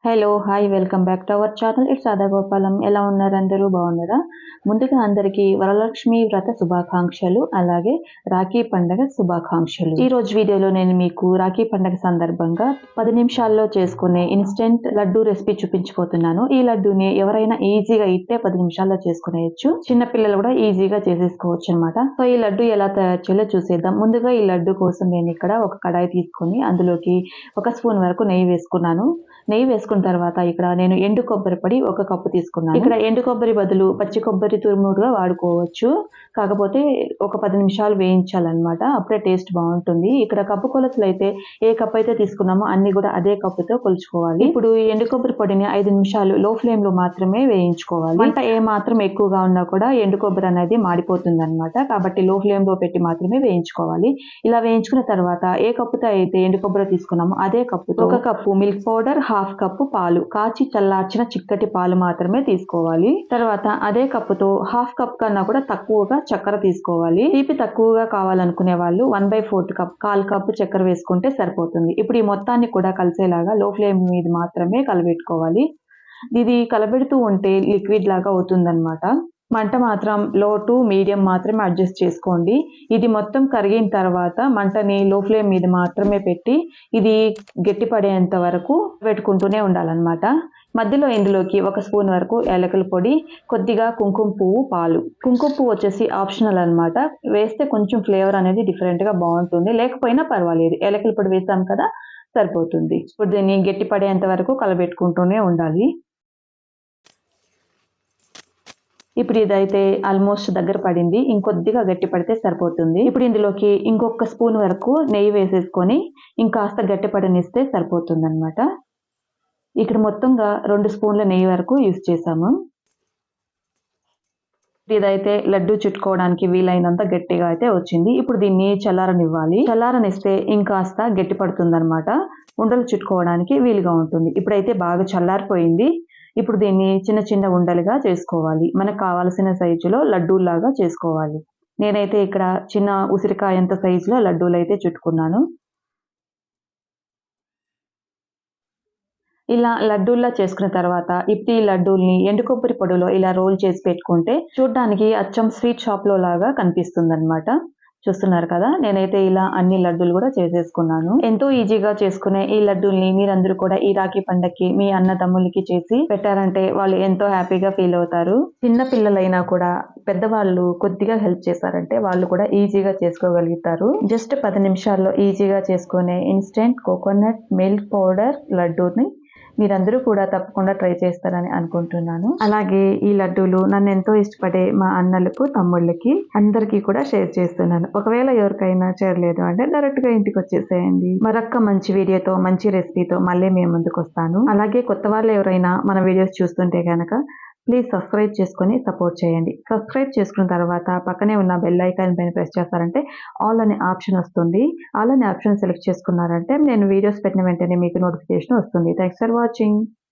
Hello! Hi! Welcome back to our channel. It's Radha Gopalam. ఎలా ఉన్నారు అందరూ బాగున్నారా? ముందుగా అందరికీ వరలక్ష్మి వ్రత శుభాకాంక్షలు, అలాగే రాఖీ పండగ శుభాకాంక్షలు. ఈ రోజు వీడియోలో నేను మీకు రాఖీ పండగ సందర్భంగా 10 నిమిషాల్లో చేసుకునే ఇన్‌స్టంట్ లడ్డూ రెసిపీ చూపించబోతున్నాను. ఈ లడ్డూని ఎవరైనా ఈజీగా 10 నిమిషాల్లో చేసుకునేయొచ్చు. చిన్న పిల్లలు కూడా ఈజీగా చేసేసుకోవచ్చనమాట. సో ఈ లడ్డూ ఎలా తయారు చేయాలో చూసేద్దాం. ముందుగా ఈ లడ్డూ కోసం నేను ఇక్కడ ఒక కడాయి తీసుకొని అందులోకి 1 స్పూన్ వరకు నెయ్యి వేసుకున్నాను. నెయ్యి వేసుకున్న తర్వాత ఇక్కడ నేను ఎండు కొబ్బరి పొడి 1 కప్పు తీసుకున్నాను. ఇక్కడ ఎండు కొబ్బరి బదులు పచ్చి కొబ్బరి తురుముగా వాడుకోవచ్చు. కాకపోతే ఒక 10 నిమిషాలు వేయించాలన్నమాట. అప్పుడే టేస్ట్ బాగుంటుంది. ఇక్కడ కప్పు కొలతలు అయితే ఏ కప్ అయితే తీసుకున్నామో అన్ని కూడా అదే కప్పుతో కొలుచుకోవాలి. ఇప్పుడు ఎండు కొబ్బరి పొడిని 5 నిమిషాలు లో ఫ్లేమ్ లో మాత్రమే వేయించుకోవాలి. మంట ఏ మాత్రం ఎక్కువగా ఉన్నా కూడా ఎండు కొబ్బరి అనేది మాడిపోతుంది అనమాట. కాబట్టి లో ఫ్లేమ్ లో పెట్టి మాత్రమే వేయించుకోవాలి. ఇలా వేయించుకున్న తర్వాత ఏ కప్పుతో అయితే ఎండు కొబ్బరి తీసుకున్నామో అదే కప్పుతో 1 cup milk powder, half cup పాలు, కాచి చల్లార్చిన చిక్కటి పాలు మాత్రమే తీసుకోవాలి. తర్వాత అదే కప్పుతో హాఫ్ కప్ కన్నా కూడా తక్కువగా చక్కెర తీసుకోవాలి. తీపి తక్కువగా కావాలనుకునే వాళ్ళు 1/4 కప్, 1/4 కప్పు చక్కెర వేసుకుంటే సరిపోతుంది. ఇప్పుడు ఈ మొత్తాన్ని కూడా కలిసేలాగా లో ఫ్లేమ్ మీద మాత్రమే కలబెట్టుకోవాలి. ఇది కలబెడుతూ ఉంటే లిక్విడ్ లాగా అవుతుందన్నమాట. మంట మాత్రం లో టు మీడియం మాత్రమే అడ్జస్ట్ చేసుకోండి. ఇది మొత్తం కరిగిన తర్వాత మంటని లో ఫ్లేమ్ మీద మాత్రమే పెట్టి ఇది గట్టిపడేంత వరకు పెట్టుకుంటూనే ఉండాలన్నమాట. మధ్యలో ఇందులోకి 1 స్పూన్ వరకు యాలకుల పొడి, కొద్దిగా కుంకుమ పువ్వు, పాలు. కుంకుమ పువ్వు వచ్చేసి ఆప్షనల్ అనమాట. వేస్తే కొంచెం ఫ్లేవర్ అనేది డిఫరెంట్గా బాగుంటుంది, లేకపోయినా పర్వాలేదు. యాలకుల పొడి వేసాం కదా, సరిపోతుంది. ఇప్పుడు దీన్ని గట్టిపడేంత వరకు కలబెట్టుకుంటూనే ఉండాలి. ఇప్పుడు ఇదైతే ఆల్మోస్ట్ దగ్గర పడింది. ఇంకొద్దిగా గట్టి పడితే సరిపోతుంది. ఇప్పుడు ఇందులోకి ఇంకొక స్పూన్ వరకు నెయ్యి వేసేసుకొని ఇంకాస్త గట్టి పడనిస్తే సరిపోతుంది అనమాట. ఇక్కడ మొత్తంగా 2 స్పూన్ల నెయ్యి వరకు యూజ్ చేసాము. ఇదైతే లడ్డు చుట్టుకోవడానికి వీలైనంత గట్టిగా అయితే వచ్చింది. ఇప్పుడు దీన్ని చల్లారనివ్వాలి. చల్లారనిస్తే ఇంకాస్త గట్టి పడుతుంది అనమాట. ఉండలు చుట్టుకోవడానికి వీలుగా ఉంటుంది. ఇప్పుడైతే బాగా చల్లారిపోయింది. ఇప్పుడు దీన్ని చిన్న చిన్న ఉండలుగా చేసుకోవాలి. మనకు కావాల్సిన సైజులో లడ్డూలాగా చేసుకోవాలి. నేనైతే ఇక్కడ చిన్న ఉసిరికాయంత సైజులో లడ్డూలు అయితే చుట్టుకున్నాను. ఇలా లడ్డూల్లా చేసుకున్న తర్వాత ఇప్పుడు ఈ లడ్డూల్ని ఎండు కొబ్బరి పొడిలో ఇలా రోల్ చేసి పెట్టుకుంటే చూడ్డానికి అచ్చం స్వీట్ షాప్ లో లాగా కనిపిస్తుంది అనమాట. చూస్తున్నారు కదా, నేనైతే ఇలా అన్ని లడ్డూలు కూడా చేసేసుకున్నాను. ఎంతో ఈజీగా చేసుకునే ఈ లడ్డూల్ని మీరందరూ కూడా ఈ రాఖీ పండగకి మీ అన్న తమ్ముళ్ళకి చేసి పెట్టారంటే వాళ్ళు ఎంతో హ్యాపీగా ఫీల్ అవుతారు. చిన్న పిల్లలైనా కూడా పెద్దవాళ్ళు కొద్దిగా హెల్ప్ చేశారంటే వాళ్ళు కూడా ఈజీగా చేసుకోగలుగుతారు. జస్ట్ 10 నిమిషాల్లో ఈజీగా చేసుకునే ఇన్స్టెంట్ కోకోనట్ మిల్క్ పౌడర్ లడ్డూని మీరందరూ కూడా తప్పకుండా ట్రై చేస్తారని అనుకుంటున్నాను. అలాగే ఈ లడ్డూలు నన్ను ఎంతో ఇష్టపడే మా అన్నలకు, తమ్ముళ్ళకి అందరికీ కూడా షేర్ చేస్తున్నాను. ఒకవేళ ఎవరికైనా చేరలేదు అంటే డైరెక్ట్ గా ఇంటికి వచ్చేసేయండి. మరొక మంచి వీడియోతో, మంచి రెసిపీతో మళ్ళీ మేము ముందుకు వస్తాను. అలాగే కొత్త వాళ్ళు ఎవరైనా మన వీడియోస్ చూస్తుంటే కనుక ప్లీజ్ సబ్స్క్రైబ్ చేసుకొని సపోర్ట్ చేయండి. సబ్స్క్రైబ్ చేసుకున్న తర్వాత పక్కనే ఉన్న బెల్ ఐకాన్ పైన ప్రెస్ చేస్తారంటే ఆల్ అనే ఆప్షన్ వస్తుంది. ఆల్ అనే ఆప్షన్ సెలెక్ట్ చేసుకున్నారంటే నేను వీడియోస్ పెట్టిన వెంటనే మీకు నోటిఫికేషన్ వస్తుంది. Thanks for watching.